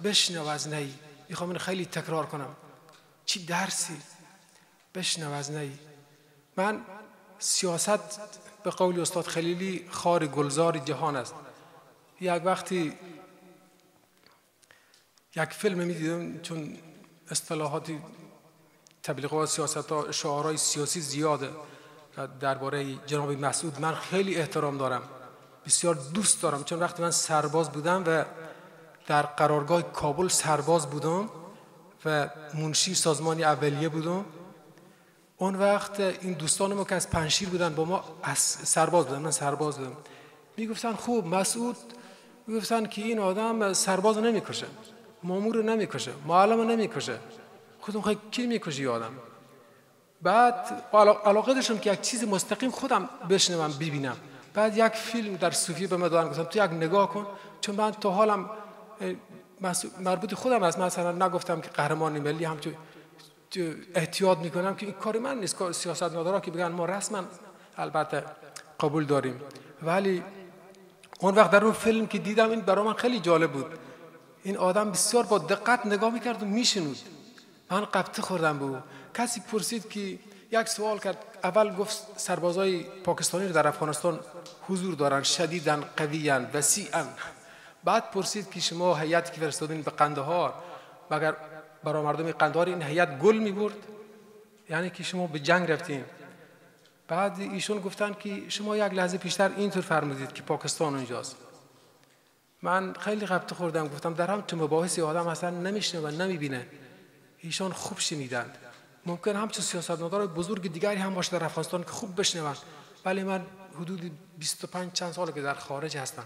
بشنو از نی. میخوام اینو خیلی تکرار کنم. چی درسی؟ بشنو از نی. من سیاست به قول استاد خلیلی خار گلزار جهان است. یک وقتی یک فیلم میدیدم، چون اصطلاحاتی تبلیغات سیاست ها شعارهای سیاسی زیاده درباره جناب مسعود من خیلی احترام دارم، بسیار دوست دارم، چون وقتی من سرباز بودم و در قرارگاه کابل سرباز بودم و منشی سازمان اولیه بودم، اون وقت این دوستان ما که از پنشیر بودن با ما از سرباز بودن، من سرباز بودم، میگفتن خوب مسعود، میگفتن که این آدم سرباز نمیکشه، مامور نمیکشه، معلم نمیکشه، خودم خیلی کی میکشه آدم. بعد علاقه داشتم که یک چیز مستقیم خودم بشنوم ببینم. بعد یک فیلم در صوفی به من دادن، گفتم تو یک نگاه کن، چون من تا حالم مربوط خودم است، مثلا نگفتم که قهرمان ملی، هم احتیاط میکنم که این کار من نیست، کار سیاستمدارا که بگن ما رسما البته قبول داریم. ولی اون وقت در اون فیلم که دیدم این برای من خیلی جالب بود، این آدم بسیار با دقت نگاه میکرد و میشنود. من قبطه خوردم به او. کسی پرسید که یک سوال کرد، اول گفت سربازای پاکستانی رو در افغانستان حضور دارن، شدیدن، قویان، وسیعن. بعد پرسید که شما هیئتی که فرستادین به قندهار، مگر برای مردم قندهار این هیئت گل می‌برد؟ یعنی که شما به جنگ رفتین. بعد ایشون گفتن که شما یک لحظه پیشتر اینطور فرمودید که پاکستان اونجاست. من خیلی قبطه خوردم، گفتم در هم تو مباحث آدم اصلا نمیشنه و نمیبینه. ایشان خوب شنیدند. ممکن همچون سیاستمدار بزرگ دیگری هم باشه در افغانستان که خوب بشنوند، ولی من حدود 25 چند ساله که در خارج هستم.